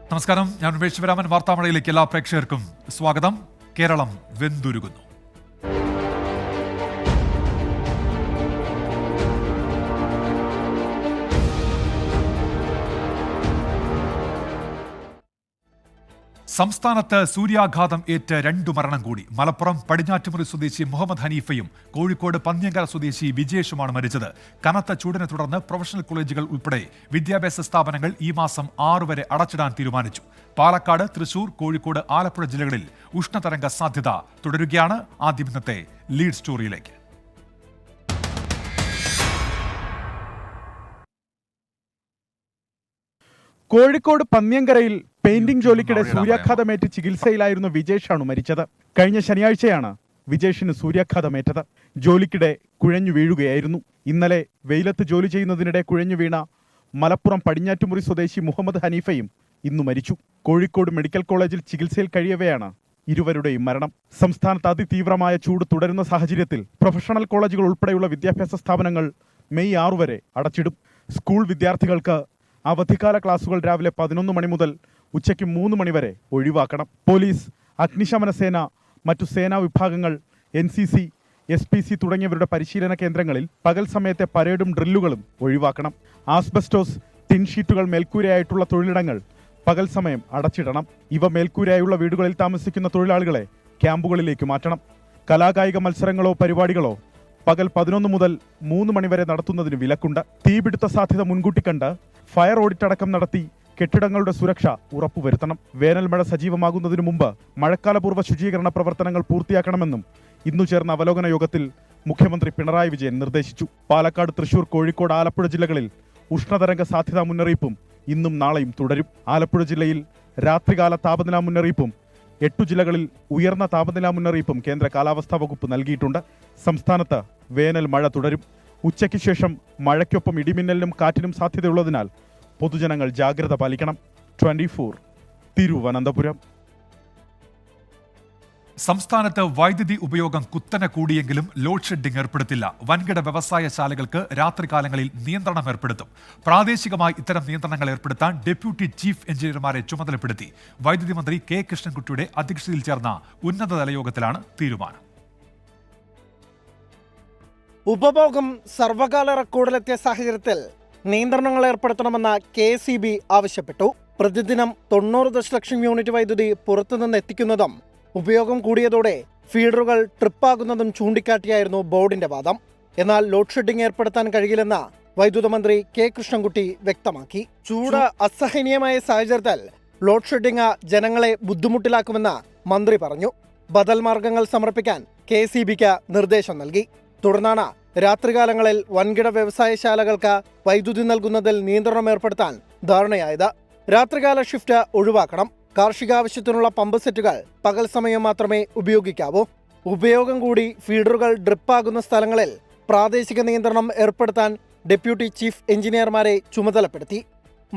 നമസ്കാരം, ഞാൻ ഉമേഷ് ശിവരാമൻ. വാർത്താമഴയിലേക്ക് എല്ലാ പ്രേക്ഷകർക്കും സ്വാഗതം. കേരളം വെന്തുരുകുന്നു. സംസ്ഥാനത്ത് സൂര്യാഘാതം ഏറ്റ് 2 മരണം കൂടി. മലപ്പുറം പടിഞ്ഞാറ്റുമുറി സ്വദേശി മുഹമ്മദ് ഹനീഫയും കോഴിക്കോട് പന്ന്യങ്കര സ്വദേശി വിജേഷുമാണ് മരിച്ചത്. കനത്ത ചൂടിനെ തുടർന്ന് പ്രൊഫഷണൽ കോളേജുകൾ ഉൾപ്പെടെ വിദ്യാഭ്യാസ സ്ഥാപനങ്ങൾ ഈ മാസം 6 വരെ അടച്ചിടാൻ തീരുമാനിച്ചു. പാലക്കാട്, തൃശൂർ, കോഴിക്കോട്, ആലപ്പുഴ ജില്ലകളിൽ ഉഷ്ണതരംഗ സാധ്യത തുടരുകയാണ്. ആദ്യം ഇന്നത്തെ ലീഡ് സ്റ്റോറിയിലേക്ക്. കോഴിക്കോട് പന്ന്യങ്കരയിൽ പെയിന്റിംഗ് ജോലിക്കിടെ സൂര്യാഘാതമേറ്റ് ചികിത്സയിലായിരുന്ന വിജേഷാണ് മരിച്ചത്. കഴിഞ്ഞ ശനിയാഴ്ചയാണ് വിജേഷിന് സൂര്യാഘാതമേറ്റത്. ജോലിക്കിടെ കുഴഞ്ഞു വീഴുകയായിരുന്നു. ഇന്നലെ വെയിലത്ത് ജോലി ചെയ്യുന്നതിനിടെ കുഴഞ്ഞു വീണ മലപ്പുറം പടിഞ്ഞാറ്റുമുറി സ്വദേശി മുഹമ്മദ് ഹനീഫയും ഇന്നു മരിച്ചു. കോഴിക്കോട് മെഡിക്കൽ കോളേജിൽ ചികിത്സയിൽ കഴിയവെയാണ് ഇരുവരുടെയും മരണം. സംസ്ഥാനത്ത് അതിതീവ്രമായ ചൂട് തുടരുന്ന സാഹചര്യത്തിൽ പ്രൊഫഷണൽ കോളേജുകൾ ഉൾപ്പെടെയുള്ള വിദ്യാഭ്യാസ സ്ഥാപനങ്ങൾ മെയ് 6 വരെ അടച്ചിടും. സ്കൂൾ വിദ്യാർത്ഥികൾക്ക് അവധിക്കാല ക്ലാസുകൾ രാവിലെ 11 മണി മുതൽ ഉച്ചയ്ക്ക് 3 മണി വരെ ഒഴിവാക്കണം. പോലീസ്, അഗ്നിശമന സേന, മറ്റു സേനാ വിഭാഗങ്ങൾ, NCC, SPC തുടങ്ങിയവരുടെ പരിശീലന കേന്ദ്രങ്ങളിൽ പകൽ സമയത്തെ പരേഡും ഡ്രില്ലുകളും ഒഴിവാക്കണം. ആസ്ബസ്റ്റോസ്, ടിൻഷീറ്റുകൾ മേൽക്കൂരയായിട്ടുള്ള തൊഴിലിടങ്ങൾ പകൽ സമയം അടച്ചിടണം. ഇവ മേൽക്കൂരയായുള്ള വീടുകളിൽ താമസിക്കുന്ന തൊഴിലാളികളെ ക്യാമ്പുകളിലേക്ക് മാറ്റണം. കലാകായിക മത്സരങ്ങളോ പരിപാടികളോ പകൽ 11 മുതൽ 3 മണി വരെ നടത്തുന്നതിന് വിലക്കുണ്ട്. തീപിടുത്ത സാധ്യത മുൻകൂട്ടി കണ്ട് ഫയർ ഓഡിറ്റ് അടക്കം നടത്തി കെട്ടിടങ്ങളുടെ സുരക്ഷ ഉറപ്പുവരുത്തണം. വേനൽ മഴ സജീവമാകുന്നതിനു മുമ്പ് മഴക്കാലപൂർവ്വ ശുചീകരണ പ്രവർത്തനങ്ങൾ പൂർത്തിയാക്കണമെന്നും ഇന്നു ചേർന്ന അവലോകന യോഗത്തിൽ മുഖ്യമന്ത്രി പിണറായി വിജയൻ നിർദ്ദേശിച്ചു. പാലക്കാട്, തൃശൂർ, കോഴിക്കോട്, ആലപ്പുഴ ജില്ലകളിൽ ഉഷ്ണതരംഗ സാധ്യതാ മുന്നറിയിപ്പും ഇന്നും നാളെയും തുടരും. ആലപ്പുഴ ജില്ലയിൽ രാത്രികാല താപനില മുന്നറിയിപ്പും 8 ജില്ലകളിൽ ഉയർന്ന താപനില മുന്നറിയിപ്പും കേന്ദ്ര കാലാവസ്ഥാ വകുപ്പ് നൽകിയിട്ടുണ്ട്. സംസ്ഥാനത്ത് വേനൽ മഴ തുടരും. ഉച്ചയ്ക്ക് ശേഷം മഴയ്ക്കൊപ്പം ഇടിമിന്നലിനും കാറ്റിനും സാധ്യതയുള്ളതിനാൽ പൊതുജനങ്ങൾ ജാഗ്രത പാലിക്കണം. 24 തിരുവനന്തപുരം. സംസ്ഥാനത്ത് വൈദ്യുതി ഉപയോഗം കുത്തനെ കൂടിയെങ്കിലും ലോഡ് ഷെഡിംഗ് ഏർപ്പെടുത്തില്ല. വൻകിട വ്യവസായശാലകൾക്ക് രാത്രികാലങ്ങളിൽ നിയന്ത്രണം ഏർപ്പെടുത്തും. പ്രാദേശികമായി ഇത്തരം നിയന്ത്രണങ്ങൾ ഏർപ്പെടുത്താൻ ഡെപ്യൂട്ടി ചീഫ് എഞ്ചിനീയർമാരെ ചുമതലപ്പെടുത്തി. വൈദ്യുതി മന്ത്രി കെ കൃഷ്ണൻകുട്ടിയുടെ അധ്യക്ഷതയിൽ ചേർന്ന ഉന്നതതല യോഗത്തിലാണ് തീരുമാനം. ഉപഭോഗം സർവകാല റെക്കോർഡിലെത്തിയ സാഹചര്യത്തിൽ നിയന്ത്രണങ്ങൾ ഏർപ്പെടുത്തണമെന്ന് KSEB ആവശ്യപ്പെട്ടു. പ്രതിദിനം 90 ദശലക്ഷം യൂണിറ്റ് വൈദ്യുതി പുറത്തുനിന്ന് എത്തിക്കുന്നതും ഉപയോഗം കൂടിയതോടെ ഫീഡറുകൾ ട്രിപ്പാകുന്നതും ചൂണ്ടിക്കാട്ടിയായിരുന്നു ബോർഡിന്റെ വാദം. എന്നാൽ ലോഡ് ഷെഡിംഗ് ഏർപ്പെടുത്താൻ കഴിയില്ലെന്ന് വൈദ്യുത മന്ത്രി കെ കൃഷ്ണൻകുട്ടി വ്യക്തമാക്കി. ചൂട് അസഹനീയമായ സാഹചര്യത്തിൽ ലോഡ് ഷെഡിംഗ് ജനങ്ങളെ ബുദ്ധിമുട്ടിലാക്കുമെന്ന് മന്ത്രി പറഞ്ഞു. ബദൽ മാർഗങ്ങൾ സമർപ്പിക്കാൻ KSEBക്ക് നിർദ്ദേശം നൽകി. തുടർന്നാണ് രാത്രികാലങ്ങളിൽ വൻകിട വ്യവസായശാലകൾക്ക് വൈദ്യുതി നൽകുന്നതിൽ നിയന്ത്രണം ഏർപ്പെടുത്താൻ ധാരണയായത്. രാത്രികാല ഷിഫ്റ്റ് ഒഴിവാക്കണം. കാർഷികാവശ്യത്തിനുള്ള പമ്പ് സെറ്റുകൾ പകൽ സമയം മാത്രമേ ഉപയോഗിക്കാവൂ. ഉപയോഗം കൂടി ഫീഡറുകൾ ഡ്രിപ്പാകുന്ന സ്ഥലങ്ങളിൽ പ്രാദേശിക നിയന്ത്രണം ഏർപ്പെടുത്താൻ ഡെപ്യൂട്ടി ചീഫ് എഞ്ചിനീയർമാരെ ചുമതലപ്പെടുത്തി.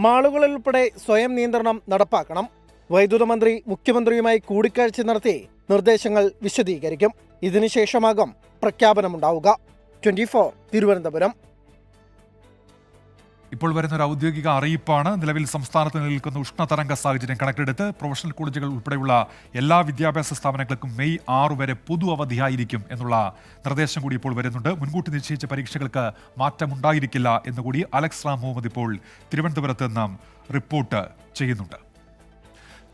മാളുകളിൽ ഉൾപ്പെടെ സ്വയം നിയന്ത്രണം നടപ്പാക്കണം. വൈദ്യുത മന്ത്രി മുഖ്യമന്ത്രിയുമായി കൂടിക്കാഴ്ച നടത്തി നിർദ്ദേശങ്ങൾ വിശദീകരിക്കും. ഇതിനുശേഷമാകും പ്രഖ്യാപനമുണ്ടാവുക. 24 തിരുവനന്തപുരം. ഇപ്പോൾ വരുന്നൊരു ഔദ്യോഗിക അറിയിപ്പാണ്. നിലവിൽ സംസ്ഥാനത്ത് നിലനിൽക്കുന്ന ഉഷ്ണതരംഗ സാഹചര്യം കണക്കിലെടുത്ത് പ്രൊഫഷണൽ കോളേജുകൾ ഉൾപ്പെടെയുള്ള എല്ലാ വിദ്യാഭ്യാസ സ്ഥാപനങ്ങൾക്കും മെയ് 6 വരെ പൊതു അവധിയായിരിക്കും എന്നുള്ള നിർദ്ദേശം കൂടി ഇപ്പോൾ വരുന്നുണ്ട്. മുൻകൂട്ടി നിശ്ചയിച്ച പരീക്ഷകൾക്ക് മാറ്റമുണ്ടായിരിക്കില്ല എന്നുകൂടി അലക്സ് റാം മുഹമ്മദ് ഇപ്പോൾ തിരുവനന്തപുരത്ത് നിന്ന് റിപ്പോർട്ട് ചെയ്യുന്നുണ്ട്.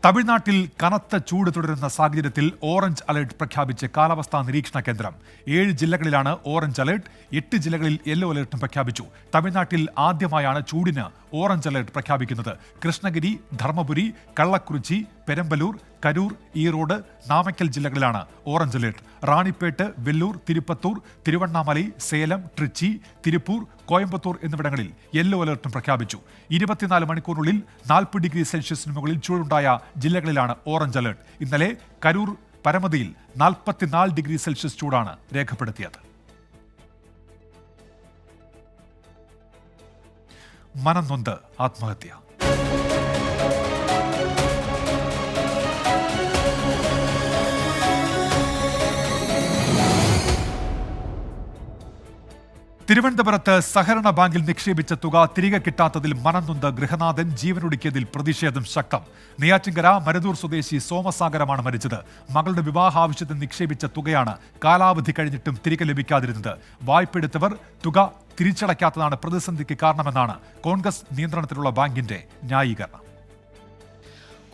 തമിഴ്നാട്ടിൽ കനത്ത ചൂട് തുടരുന്ന സാഹചര്യത്തിൽ ഓറഞ്ച് അലർട്ട് പ്രഖ്യാപിച്ച് കാലാവസ്ഥാ നിരീക്ഷണ കേന്ദ്രം. 7 ജില്ലകളിലാണ് ഓറഞ്ച് അലർട്ട്. 8 ജില്ലകളിൽ യെല്ലോ അലർട്ടും പ്രഖ്യാപിച്ചു. തമിഴ്നാട്ടിൽ ആദ്യമായാണ് ചൂടിന് ഓറഞ്ച് അലർട്ട് പ്രഖ്യാപിക്കുന്നത്. കൃഷ്ണഗിരി, ധർമ്മപുരി, കള്ളക്കുറിച്ചി, പെരമ്പലൂർ, കരൂർ, ഈറോഡ്, നാമക്കൽ ജില്ലകളിലാണ് ഓറഞ്ച് അലർട്ട്. റാണിപ്പേട്ട്, വെല്ലൂർ, തിരുപ്പത്തൂർ, തിരുവണ്ണാമലൈ, സേലം, ട്രിച്ചി, തിരുപ്പൂർ, കോയമ്പത്തൂർ എന്നിവിടങ്ങളിൽ യെല്ലോ അലർട്ടും പ്രഖ്യാപിച്ചു. 24 മണിക്കൂറിനുള്ളിൽ 40 ഡിഗ്രി സെൽഷ്യസിന് മുകളിൽ ചൂടുണ്ടായ ജില്ലകളിലാണ് ഓറഞ്ച് അലർട്ട്. ഇന്നലെ കരൂർ പരമതിയിൽ 44 ഡിഗ്രി സെൽഷ്യസ് ചൂടാണ് രേഖപ്പെടുത്തിയത്. മനം നൊന്ത് ആത്മഹത്യ. തിരുവനന്തപുരത്ത് സഹകരണ ബാങ്കിൽ നിക്ഷേപിച്ച തുക തിരികെ കിട്ടാത്തതിൽ മനംനൊന്ത് ഗൃഹനാഥൻ ജീവനൊടുക്കിയതിൽ പ്രതിഷേധം ശക്തം. നെയ്യാറ്റിൻകര മരതൂർ സ്വദേശി സോമസാഗരമാണ് മരിച്ചത്. മകളുടെ വിവാഹാവശ്യത്തിന് നിക്ഷേപിച്ച തുകയാണ് കാലാവധി കഴിഞ്ഞിട്ടും തിരികെ ലഭിക്കാതിരുന്നത്. വായ്പെടുത്തവർ തുക തിരിച്ചടയ്ക്കാത്തതാണ് പ്രതിസന്ധിക്ക് കാരണമെന്നാണ് കോൺഗ്രസ് നിയന്ത്രണത്തിലുള്ള ബാങ്കിന്റെ ന്യായീകരണം.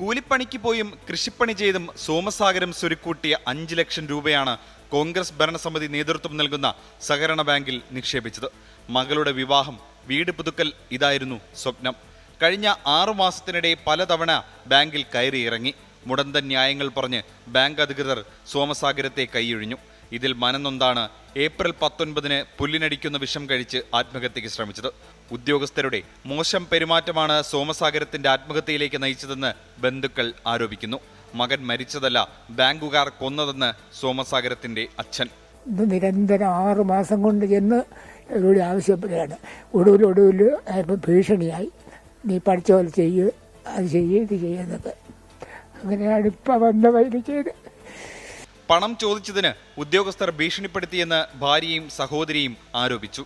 കൂലിപ്പണിക്ക് പോയും കൃഷിപ്പണി ചെയ്തും സോമസാഗരം സ്വരുക്കൂട്ടിയ 5 ലക്ഷം രൂപയാണ് കോൺഗ്രസ് ഭരണസമിതി നേതൃത്വം നൽകുന്ന സഹകരണ ബാങ്കിൽ നിക്ഷേപിച്ചത്. മകളുടെ വിവാഹം, വീട് പുതുക്കൽ ഇതായിരുന്നു സ്വപ്നം. കഴിഞ്ഞ 6 മാസത്തിനിടെ പലതവണ ബാങ്കിൽ കയറിയിറങ്ങി. മുടന്തൻ ന്യായങ്ങൾ പറഞ്ഞ് ബാങ്ക് അധികൃതർ സോമസാഗരത്തെ കൈയൊഴിഞ്ഞു. ഇതിൽ മനംനൊന്താണ് ഏപ്രിൽ 19-ന് പുല്ലിനടിക്കുന്ന വിഷം കഴിച്ച് ആത്മഹത്യയ്ക്ക് ശ്രമിച്ചത്. ഉദ്യോഗസ്ഥരുടെ മോശം പെരുമാറ്റമാണ് സോമസാഗരത്തിന്റെ ആത്മഹത്യയിലേക്ക് നയിച്ചതെന്ന് ബന്ധുക്കൾ ആരോപിക്കുന്നു. മകൻ മരിച്ചതല്ല, ബാങ്കുകാർ കൊന്നതെന്ന് സോമസാഗരത്തിന്റെ അച്ഛൻ. ഇത് നിരന്തരം 6 മാസം കൊണ്ട് ചെന്ന് ഒടുവിൽ ആവശ്യപ്പെടുകയാണ്. ഒടുവിൽ ഭീഷണിയായി, നീ പഠിച്ച പോലെ ചെയ്യുക, അത് ചെയ്യുക, ഇത് ചെയ്യുന്നതൊക്കെ. അങ്ങനെയാണ് ഇപ്പം വന്ന വൈദ്യ ചെയ്ത്. പണം ചോദിച്ചതിന് ഉദ്യോഗസ്ഥർ ഭീഷണിപ്പെടുത്തിയെന്ന് ഭാര്യയും സഹോദരിയും ആരോപിച്ചു.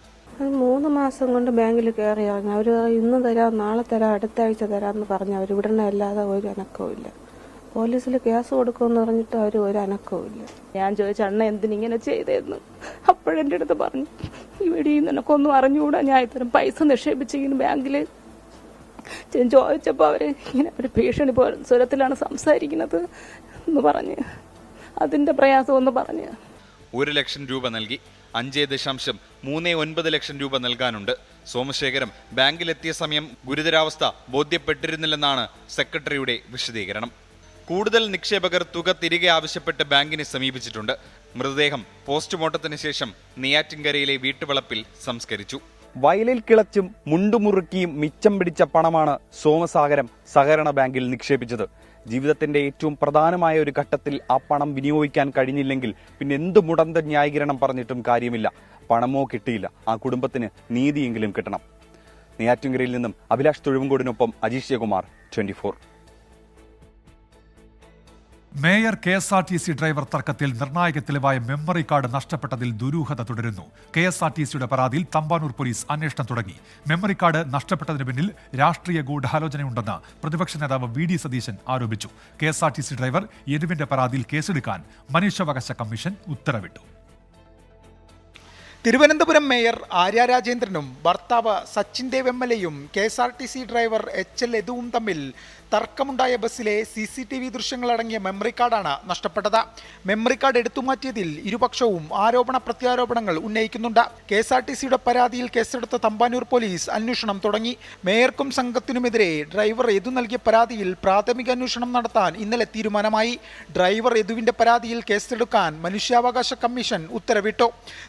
3 മാസം കൊണ്ട് ബാങ്കിൽ കയറി ഇറങ്ങി. അവർ ഇന്ന് തരാം, നാളെ തരാം, അടുത്ത ആഴ്ച തരാമെന്ന് പറഞ്ഞ് അവർ ഇവിടുന്ന് അല്ലാതെ ഒരു അനക്കവും ഇല്ല. പോലീസിൽ കേസ് കൊടുക്കുമെന്ന് പറഞ്ഞിട്ട് അവർ ഒരു അനക്കവും ഇല്ല. ഞാൻ ചോദിച്ച അണ്ണ എന്തിനിങ്ങനെ ചെയ്തതെന്ന്. അപ്പോഴെൻ്റെ അടുത്ത് പറഞ്ഞു, ഇവിടെ നിനക്കൊന്നും അറിഞ്ഞുകൂടാ, ഞാൻ ഇത്തരം പൈസ നിക്ഷേപിച്ചിങ്ങനെ ബാങ്കിൽ ചോദിച്ചപ്പോൾ ഇങ്ങനെ ഒരു ഭീഷണി പോലെ സ്വരത്തിലാണ് സംസാരിക്കുന്നത് എന്ന് പറഞ്ഞ് അതിൻ്റെ പ്രയാസം ഒന്ന് പറഞ്ഞ് 1 ലക്ഷം രൂപ നൽകി. 5.39 ലക്ഷം രൂപ നൽകാനുണ്ട്. സോമശേഖരം ബാങ്കിലെത്തിയ സമയം ഗുരുതരാവസ്ഥ ബോധ്യപ്പെട്ടിരുന്നില്ലെന്നാണ് സെക്രട്ടറിയുടെ വിശദീകരണം. കൂടുതൽ നിക്ഷേപകർ തുക തിരികെ ആവശ്യപ്പെട്ട് ബാങ്കിനെ സമീപിച്ചിട്ടുണ്ട്. മൃതദേഹം പോസ്റ്റ്മോർട്ടത്തിന് ശേഷം നെയ്യാറ്റിൻകരയിലെ വീട്ടുവളപ്പിൽ സംസ്കരിച്ചു. വയലിൽ കിളച്ചും മുണ്ടുമുറുക്കിയും മിച്ചം പിടിച്ച പണമാണ് സോമസാഗരം സഹകരണ ബാങ്കിൽ നിക്ഷേപിച്ചത്. ജീവിതത്തിന്റെ ഏറ്റവും പ്രധാനമായ ഒരു ഘട്ടത്തിൽ ആ പണം വിനിയോഗിക്കാൻ കഴിഞ്ഞില്ലെങ്കിൽ പിന്നെ എന്ത് മുടന്ത ന്യായീകരണം പറഞ്ഞിട്ടും കാര്യമില്ല. പണമോ കിട്ടിയില്ല, ആ കുടുംബത്തിന് നീതിയെങ്കിലും കിട്ടണം. നെയ്യാറ്റിൻകരയിൽ നിന്നും അഭിലാഷ് തൊഴുവങ്കോടിനൊപ്പം Ajeesh Jayakumar, 24. Mayor KSRTC driver തർക്കത്തിൽ നിർണായക തെളിവായ മെമ്മറി കാർഡ് നഷ്ടപ്പെട്ടതിൽ ദുരൂഹത തുടരുന്നു. KSRTCയുടെ പരാതിയിൽ തമ്പാനൂർ പോലീസ് അന്വേഷണം തുടങ്ങി. മെമ്മറി കാർഡ് നഷ്ടപ്പെട്ടതിന് പിന്നിൽ രാഷ്ട്രീയ ഗൂഢാലോചനയുണ്ടെന്ന് പ്രതിപക്ഷ നേതാവ് VD സതീശൻ ആരോപിച്ചു. KSRTC ഡ്രൈവർ യദുവിന്റെ പരാതിയിൽ കേസെടുക്കാൻ മനുഷ്യാവകാശ കമ്മീഷൻ ഉത്തരവിട്ടു. തിരുവനന്തപുരം മേയർ ആര്യ രാജേന്ദ്രനും ഭർത്താവ് സച്ചിൻ ദേവ് MLAയും KSRTC ഡ്രൈവർ HL യദുവും തമ്മിൽ തർക്കമുണ്ടായ ബസ്സിലെ CCTV ദൃശ്യങ്ങളടങ്ങിയ മെമ്മറി കാർഡാണ് നഷ്ടപ്പെട്ടത്. മെമ്മറി കാർഡ് എടുത്തുമാറ്റിയതിൽ ഇരുപക്ഷവും ആരോപണ പ്രത്യാരോപണങ്ങൾ ഉന്നയിക്കുന്നുണ്ട്. KSRTCയുടെ പരാതിയിൽ കേസെടുത്ത തമ്പാനൂർ പോലീസ് അന്വേഷണം തുടങ്ങി. മേയർക്കും സംഘത്തിനുമെതിരെ ഡ്രൈവർ യദു നൽകിയ പരാതിയിൽ പ്രാഥമിക അന്വേഷണം നടത്താൻ ഇന്നലെ തീരുമാനമായി. ഡ്രൈവർ യദുവിന്റെ പരാതിയിൽ കേസെടുക്കാൻ മനുഷ്യാവകാശ കമ്മീഷൻ ഉത്തരവിട്ടു.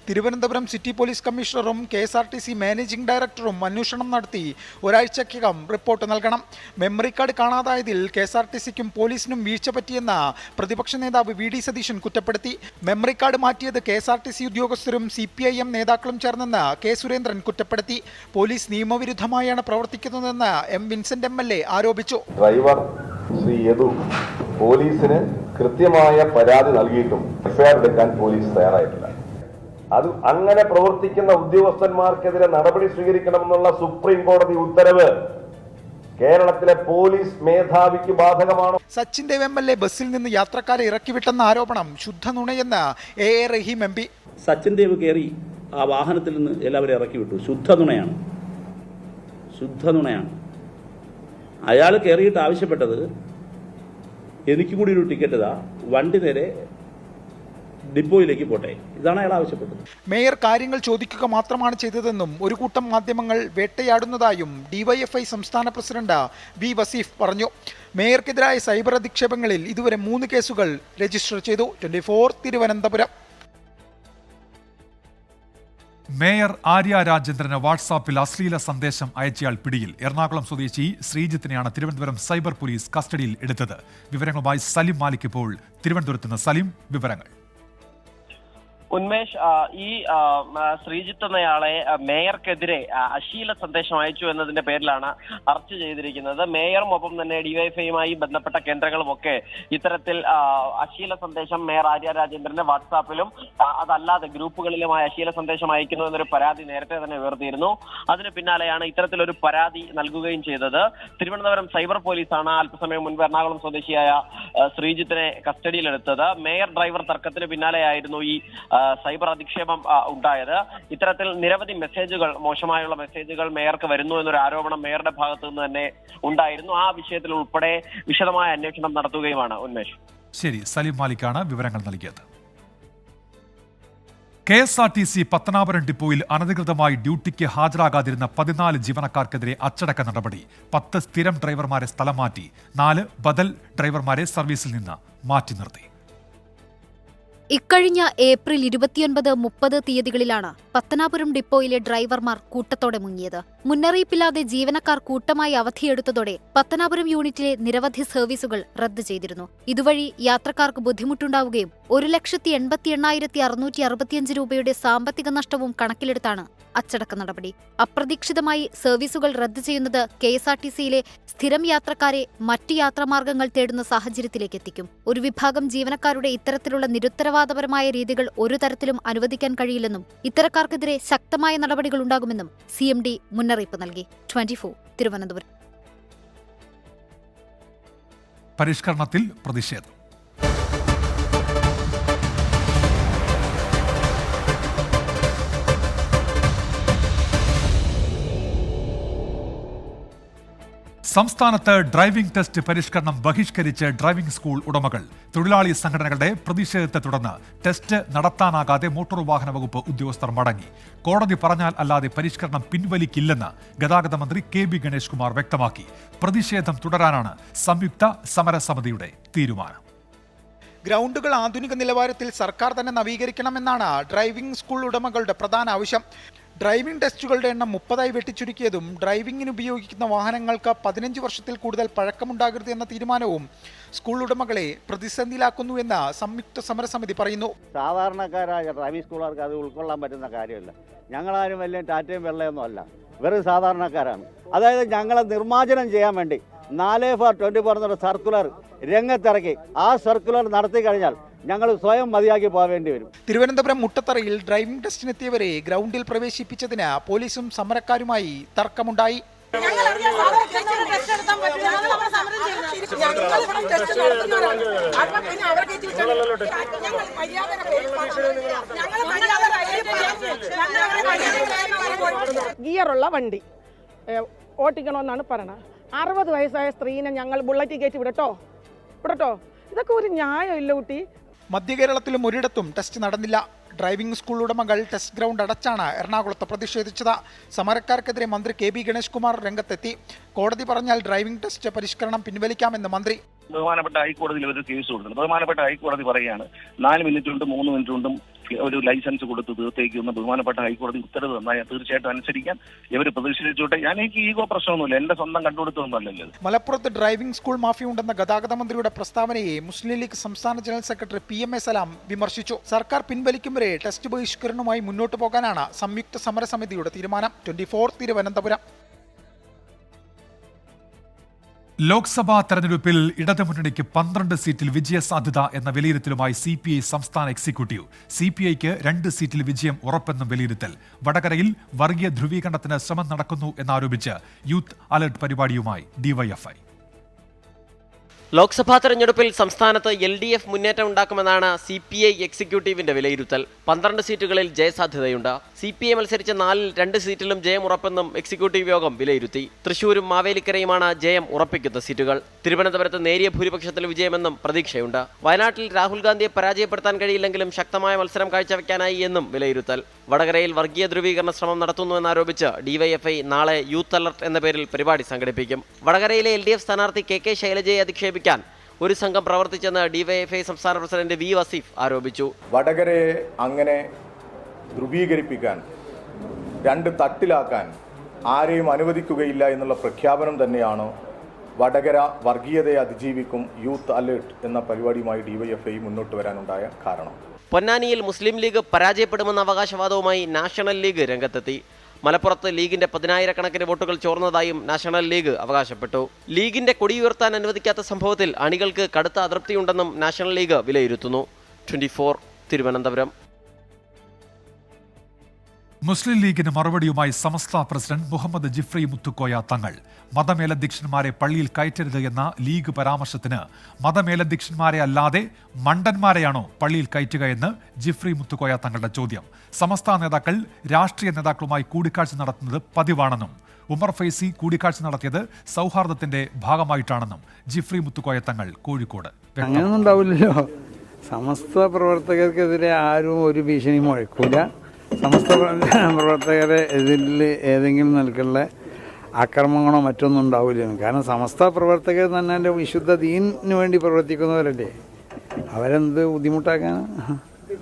തിരുവനന്തപുരം സിറ്റി പോലീസ് കമ്മീഷണറും KSRTC മാനേജിംഗ് ഡയറക്ടറും അന്വേഷണം നടത്തി ഒരാഴ്ചയ്ക്കകം റിപ്പോർട്ട് നൽകണം. മെമ്മറി കാർഡ് കാണാതായതിൽ KSRTCക്കും പോലീസിനും വീഴ്ച പറ്റിയെന്ന പ്രതിപക്ഷ നേതാവ് VD സതീശൻ കുറ്റപ്പെടുത്തി. മെമ്മറി കാർഡ് മാറ്റിയത് KSRTC ഉദ്യോഗസ്ഥരും CPIM നേതാക്കളും ചേർന്നെന്ന് K സുരേന്ദ്രൻ കുറ്റപ്പെടുത്തി. പോലീസ് നിയമവിരുദ്ധമായാണ് പ്രവർത്തിക്കുന്നതെന്ന് M വിൻസെന്റ് MLA ആരോപിച്ചു. ഡ്രൈവർ ശ്രീ യദു പോലീസിന് കൃത്യമായ പരാതി നൽകിയിട്ടും എഫ്ഐആർ എടുക്കാൻ പോലീസ് തയ്യാറായിട്ടില്ല. അത് അങ്ങനെ പ്രവർത്തിക്കുന്ന ഉദ്യോഗസ്ഥന്മാർക്കെതിരെ നടപടി സ്വീകരിക്കണമെന്നുള്ള സുപ്രീം കോടതി ഉത്തരവ് കേരളത്തിലെ പോലീസ് മേധാവിക്ക് ബാധകമാണോ? സച്ചിൻ ദേവ് MLA ബസ്സിൽ നിന്ന് യാത്രക്കാരെ ഇറക്കിവിട്ടെന്ന ആരോപണം ശുദ്ധ നുണയെന്ന് A Rahim MP. Sachin Dev കയറി ആ വാഹനത്തിൽ നിന്ന് എല്ലാവരും ഇറക്കി വിട്ടു. ശുദ്ധ നുണയാണ്. അയാൾ കയറിയിട്ട് ആവശ്യപ്പെട്ടത് എനിക്കും കൂടി ഒരു ടിക്കറ്റ് ഇതാ, വണ്ടി നേരെ ഡിപ്പോയിലേക്ക് പോട്ടെ, ഇതാണ് അയാൾ ആവശ്യപ്പെട്ടത്. മേയർ കാര്യങ്ങൾ ചോദിക്കുക മാത്രമാണ് ചെയ്തതെന്നും ഒരു കൂട്ടം മാധ്യമങ്ങൾ വേട്ടയാടുന്നതായും DYFI സംസ്ഥാന പ്രസിഡന്റ് V വസീഫ് പറഞ്ഞു. മേയർക്കെതിരായ സൈബർ അധിക്ഷേപങ്ങളിൽ ഇതുവരെ 3 കേസുകൾ രജിസ്റ്റർ ചെയ്തു. 24 തിരുവനന്തപുരം. മേയർ ആര്യ രാജേന്ദ്രന് വാട്സാപ്പിൽ അശ്ലീല സന്ദേശം അയച്ചയാൾ പിടിയിൽ. എറണാകുളം സ്വദേശി ശ്രീജിത്തിനെയാണ് തിരുവനന്തപുരം സൈബർ പോലീസ് കസ്റ്റഡിയിൽ എടുത്തത്. വിവരങ്ങളുമായി സലിം മാലിക് ഇപ്പോൾ തിരുവനന്തപുരത്ത് നിന്ന്. സലിം, വിവരങ്ങൾ. ഉന്മേഷ്, ഈ ശ്രീജിത്ത് എന്നയാളെ മേയർക്കെതിരെ അശ്ലീല സന്ദേശം അയച്ചു എന്നതിന്റെ പേരിലാണ് അറസ്റ്റ് ചെയ്തിരിക്കുന്നത്. മേയറും ഒപ്പം തന്നെ ഡിവൈഎഫ്ഐയുമായി ബന്ധപ്പെട്ട കേന്ദ്രങ്ങളുമൊക്കെ ഇത്തരത്തിൽ അശ്ലീല സന്ദേശം മേയർ ആര്യ രാജേന്ദ്രന്റെ വാട്സാപ്പിലും അതല്ലാതെ ഗ്രൂപ്പുകളിലുമായി അശ്ലീല സന്ദേശം അയക്കുന്നു എന്നൊരു പരാതി നേരത്തെ തന്നെ ഉയർത്തിയിരുന്നു. അതിന് പിന്നാലെയാണ് ഇത്തരത്തിലൊരു പരാതി നൽകുകയും ചെയ്തത്. തിരുവനന്തപുരം സൈബർ പോലീസാണ് അല്പസമയം മുൻപ് എറണാകുളം സ്വദേശിയായ ശ്രീജിത്തിനെ കസ്റ്റഡിയിലെടുത്തത്. മേയർ ഡ്രൈവർ തർക്കത്തിന് പിന്നാലെയായിരുന്നു ഈ സൈബർ അധിക്ഷേപം ഉണ്ടായത്. ഇത്തരത്തിൽ നിരവധി മെസ്സേജുകൾ, മോശമായുള്ള മെസ്സേജുകൾ മേയർക്ക് വരുന്നു എന്നൊരു ആരോപണം മേയറുടെ ഭാഗത്തു നിന്ന് തന്നെ ഉണ്ടായിരുന്നു. ആ വിഷയത്തിൽ ഉൾപ്പെടെ വിശദമായ അന്വേഷണം നടത്തുകയുമാണ്. ഉന്മേഷ്. ശരി, സലീം മാലിക്കാണ് വിവരങ്ങൾ നൽകിയത്. KSRTC പത്തനാപുരം ഡിപ്പോയിൽ അനധികൃതമായി ഡ്യൂട്ടിക്ക് ഹാജരാകാതിരുന്ന 14 ജീവനക്കാർക്കെതിരെ അച്ചടക്ക നടപടി. 10 സ്ഥിരം ഡ്രൈവർമാരെ സ്ഥലം മാറ്റി, 4 ബദൽ ഡ്രൈവർമാരെ സർവീസിൽ നിന്ന് മാറ്റി നിർത്തി. ഇക്കഴിഞ്ഞ ഏപ്രിൽ 29-30 തീയതികളിലാണ് പത്തനാപുരം ഡിപ്പോയിലെ ഡ്രൈവർമാർ കൂട്ടത്തോടെ മുങ്ങിയത്. മുന്നറിയിപ്പില്ലാതെ ജീവനക്കാർ കൂട്ടമായി അവധിയെടുത്തതോടെ പത്തനാപുരം യൂണിറ്റിലെ നിരവധി സർവീസുകൾ റദ്ദു ചെയ്തിരുന്നു. ഇതുവഴി യാത്രക്കാർക്ക് ബുദ്ധിമുട്ടുണ്ടാവുകയും 1,88,665 രൂപയുടെ സാമ്പത്തിക നഷ്ടവും കണക്കിലെടുത്താണ് അച്ചടക്ക നടപടി. അപ്രതീക്ഷിതമായി സർവീസുകൾ റദ്ദു ചെയ്യുന്നത് KSRTCയിലെ സ്ഥിരം യാത്രക്കാരെ മറ്റു യാത്രാമാർഗങ്ങൾ തേടുന്ന സാഹചര്യത്തിലേക്ക് എത്തിക്കും. ഒരു വിഭാഗം ജീവനക്കാരുടെ ഇത്തരത്തിലുള്ള നിരുത്തരവാദപരമായ രീതികൾ ഒരു തരത്തിലും അനുവദിക്കാൻ കഴിയില്ലെന്നും ഇത്തരക്കാർക്കെതിരെ ശക്തമായ നടപടികൾ ഉണ്ടാകുമെന്നും CMD മുന്നറിയിപ്പ് നൽകി. 24 തിരുവനന്തപുരം. പരിഷ്കരണത്തിൽ പ്രതിഷേധം. സംസ്ഥാനത്ത് ഡ്രൈവിംഗ് ടെസ്റ്റ് പരിഷ്കരണം ബഹിഷ്കരിച്ച് ഡ്രൈവിംഗ് സ്കൂൾ ഉടമകൾ. തൊഴിലാളി സംഘടനകളുടെ പ്രതിഷേധത്തെ തുടർന്ന് ടെസ്റ്റ് നടത്താനാകാതെ മോട്ടോർ വാഹന വകുപ്പ് ഉദ്യോഗസ്ഥർ മടങ്ങി. കോടതി പറഞ്ഞാൽ അല്ലാതെ പരിഷ്കരണം പിൻവലിക്കില്ലെന്ന് ഗതാഗത മന്ത്രി KB ഗണേഷ് കുമാർ വ്യക്തമാക്കി. പ്രതിഷേധം തുടരാനാണ് സംയുക്ത സമരസമിതിയുടെ തീരുമാനം. ഗ്രൗണ്ടുകൾ ആധുനിക നിലവാരത്തിൽ സർക്കാർ തന്നെ നവീകരിക്കണമെന്നാണ് ഡ്രൈവിംഗ് സ്കൂൾ ഉടമകളുടെ പ്രധാന ആവശ്യം. ഡ്രൈവിംഗ് ടെസ്റ്റുകളുടെ എണ്ണം 30 വെട്ടിച്ചുരുക്കിയതും ഡ്രൈവിംഗിന് ഉപയോഗിക്കുന്ന വാഹനങ്ങൾക്ക് 15 വർഷത്തിൽ കൂടുതൽ പഴക്കമുണ്ടാകരുത് എന്ന തീരുമാനവും സ്കൂൾ ഉടമകളെ പ്രതിസന്ധിയിലാക്കുന്നുവെന്ന് സംയുക്ത സമരസമിതി പറയുന്നു. സാധാരണക്കാരായ ഡ്രൈവിംഗ് സ്കൂളുകാർക്ക് അത് ഉൾക്കൊള്ളാൻ പറ്റുന്ന കാര്യമല്ല. ഞങ്ങളാരും വലിയ ടാറ്റയും വെള്ളയൊന്നും അല്ല, വെറും സാധാരണക്കാരാണ്. അതായത് ഞങ്ങളെ നിർമ്മാർജ്ജനം ചെയ്യാൻ വേണ്ടി 4/24 എന്നൊരു സർക്കുലർ രംഗത്തിറക്കി. ആ സർക്കുലർ നടത്തി കഴിഞ്ഞാൽ ഞങ്ങൾ സ്വയം മതിയാക്കി പോവേണ്ടി വരും. തിരുവനന്തപുരം മുട്ടത്തറയിൽ ഡ്രൈവിംഗ് ടെസ്റ്റിനെത്തിയവരെ ഗ്രൗണ്ടിൽ പ്രവേശിപ്പിച്ചതിന് പോലീസും സമരക്കാരുമായി തർക്കമുണ്ടായി. ഗിയറുള്ള വണ്ടി ഓട്ടിക്കണമെന്നാണ് പറയണത്. 60 വയസ്സായ സ്ത്രീനെ ഞങ്ങൾ ബുള്ളറ്റ് കയറ്റി വിടട്ടോ. ഇതൊക്കെ ഒരു ന്യായമില്ല കുട്ടി. മധ്യ കേരളത്തിലും ഒരിടത്തും ടെസ്റ്റ് നടന്നില്ല. ഡ്രൈവിംഗ് സ്കൂൾ ഉടമകൾ ടെസ്റ്റ് ഗ്രൗണ്ട് അടച്ചാണ് എറണാകുളത്ത് പ്രതിഷേധിച്ചത്. സമരക്കാർക്കെതിരെ മന്ത്രി KB ഗണേഷ് കുമാർ രംഗത്തെത്തി. കോടതി പറഞ്ഞാൽ ഡ്രൈവിംഗ് ടെസ്റ്റ് പരിഷ്കരണം പിൻവലിക്കാമെന്ന് മന്ത്രി. ബഹുമാനപ്പെട്ട ഹൈക്കോടതിയിൽ ഒരു കേസ് കൊടുത്തത്. ബഹുമാനപ്പെട്ട ഹൈക്കോടതി പറയുകയാണ് 4 മിനിറ്റ് കൊണ്ടും 3 മിനിറ്റ് കൊണ്ടും ഒരു ലൈസൻസ് കൊടുത്ത് തീർത്തേക്കുന്ന ബഹുമാനപ്പെട്ട ഹൈക്കോടതി ഉത്തരവ് തന്നാൽ തീർച്ചയായിട്ടും അനുസരിക്കാൻ ഇവർ പ്രതിഷേധിച്ചോട്ടെ. എനിക്ക് ഈഗോ പ്രശ്നമൊന്നുമില്ല, എന്റെ സ്വന്തം കണ്ടുപിടുത്തമൊന്നുമല്ലല്ലോ. മലപ്പുറത്ത് ഡ്രൈവിംഗ് സ്കൂൾ മാഫിയ ഉണ്ടെന്ന ഗതാഗത മന്ത്രിയുടെ പ്രസ്താവനയെ മുസ്ലിം ലീഗ് സംസ്ഥാന ജനറൽ സെക്രട്ടറി PMA സലാം വിമർശിച്ചു. സർക്കാർ പിൻവലിക്കും വരെ ടെസ്റ്റ് ബഹിഷ്കരണവുമായി മുന്നോട്ട് പോകാനാണ് സംയുക്ത സമരസമിതിയുടെ തീരുമാനം. 24 തിരുവനന്തപുരം. ലോക്സഭാ തെരഞ്ഞെടുപ്പിൽ ഇടതുമുന്നണിക്ക് 12 സീറ്റിൽ വിജയസാധ്യത എന്ന വിലയിരുത്തലുമായി CPI സംസ്ഥാന എക്സിക്യൂട്ടീവ്. CPIക്ക് 2 സീറ്റിൽ വിജയം ഉറപ്പെന്നും വിലയിരുത്തൽ. വടകരയിൽ വർഗീയ ധ്രുവീകരണത്തിന് ശ്രമം നടക്കുന്നു എന്നാരോപിച്ച് യൂത്ത് അലർട്ട് പരിപാടിയുമായി DYFI. ലോക്സഭാ തെരഞ്ഞെടുപ്പിൽ സംസ്ഥാനത്ത് LDF മുന്നേറ്റം ഉണ്ടാക്കുമെന്നാണ് CPI എക്സിക്യൂട്ടീവിന്റെ വിലയിരുത്തൽ. 12 സീറ്റുകളിൽ ജയസാധ്യതയുണ്ട്. CPI മത്സരിച്ച 4-ൽ 2 സീറ്റിലും ജയം ഉറപ്പെന്നും എക്സിക്യൂട്ടീവ് യോഗം വിലയിരുത്തി. തൃശൂരും മാവേലിക്കരയുമാണ് ജയം ഉറപ്പിക്കുന്ന സീറ്റുകൾ. തിരുവനന്തപുരത്ത് നേരിയ ഭൂരിപക്ഷത്തിൽ വിജയമെന്നും പ്രതീക്ഷയുണ്ട്. വയനാട്ടിൽ രാഹുൽ ഗാന്ധിയെ പരാജയപ്പെടുത്താൻ കഴിയില്ലെങ്കിലും ശക്തമായ മത്സരം കാഴ്ചവെക്കാനായി എന്നും വിലയിരുത്തൽ. വടകരയിൽ വർഗീയ ധ്രുവീകരണ ശ്രമം നടത്തുന്നുവെന്നാരോപിച്ച് DYFI നാളെ യൂത്ത് അലർട്ട് എന്ന പേരിൽ പരിപാടി സംഘടിപ്പിക്കും. വടകരയിലെ LDF സ്ഥാനാർത്ഥി KK ശൈലജയെ അധിക്ഷേപിക്കാൻ ഒരു സംഘം പ്രവർത്തിച്ചെന്ന് DYFI സംസ്ഥാന പ്രസിഡന്റ് V വസീഫ് ആരോപിച്ചു. വടകരയെ അങ്ങനെ ധ്രുവീകരിപ്പിക്കാൻ, 2 തട്ടിലാക്കാൻ ആരെയും അനുവദിക്കുകയില്ല എന്നുള്ള പ്രഖ്യാപനം തന്നെയാണ് വടകര വർഗീയതയെ അതിജീവിക്കും യൂത്ത് അലേർട്ട് എന്ന പരിപാടിയുമായി DYFI മുന്നോട്ട് വരാനുണ്ടായ കാരണം. പൊന്നാനിയിൽ മുസ്ലിം ലീഗ് പരാജയപ്പെടുമെന്ന അവകാശവാദവുമായി നാഷണൽ ലീഗ് രംഗത്തെത്തി. മലപ്പുറത്ത് ലീഗിന്റെ 10,000-കണക്കിന് വോട്ടുകൾ ചോർന്നതായും നാഷണൽ ലീഗ് അവകാശപ്പെട്ടു. ലീഗിന്റെ കൊടിയുയർത്താൻ അനുവദിക്കാത്ത സംഭവത്തിൽ അണികൾക്ക് കടുത്ത അതൃപ്തിയുണ്ടെന്നും നാഷണൽ ലീഗ് വിലയിരുത്തുന്നു. 24 തിരുവനന്തപുരം. മുസ്ലിം ലീഗിന് മറുപടിയുമായി സമസ്ത പ്രസിഡന്റ് മുഹമ്മദ് ജിഫ്രി മുത്തുക്കോയ തങ്ങൾ. മതമേലധ്യക്ഷന്മാരെ പള്ളിയിൽ കയറ്റരുത് എന്ന ലീഗ് പരാമർശത്തിന് മതമേലധ്യക്ഷന്മാരെ അല്ലാതെ മണ്ടന്മാരെയാണോ പള്ളിയിൽ കയറ്റുക എന്ന് ജിഫ്രി മുത്തുക്കോയ തങ്ങളുടെ ചോദ്യം. സമസ്ത നേതാക്കൾ രാഷ്ട്രീയ നേതാക്കളുമായി കൂടിക്കാഴ്ച നടത്തുന്നത് പതിവാണെന്നും ഉമർ ഫൈസി കൂടിക്കാഴ്ച നടത്തിയത് സൗഹാർദ്ദത്തിന്റെ ഭാഗമായിട്ടാണെന്നും ജിഫ്രി മുത്തുക്കോയ തങ്ങൾ കോഴിക്കോട്. അങ്ങനെയൊന്നും ഉണ്ടാവില്ലല്ലോ. സമസ്ത പ്രവർത്തകർക്കെതിരെ ആരും ഒരു ഭീഷണി മുഴക്കൂല. സമസ്ത പ്രവർത്തകരെ ഇതിൽ ഏതെങ്കിലും നിലക്കുള്ള ആക്രമണങ്ങളോ മറ്റൊന്നും ഉണ്ടാവില്ല. കാരണം സമസ്ത പ്രവർത്തകർ തന്നെ എൻ്റെ വിശുദ്ധ ദീനിന് വേണ്ടി പ്രവർത്തിക്കുന്നവരല്ലേ, അവരെന്ത് ബുദ്ധിമുട്ടാക്കാൻ?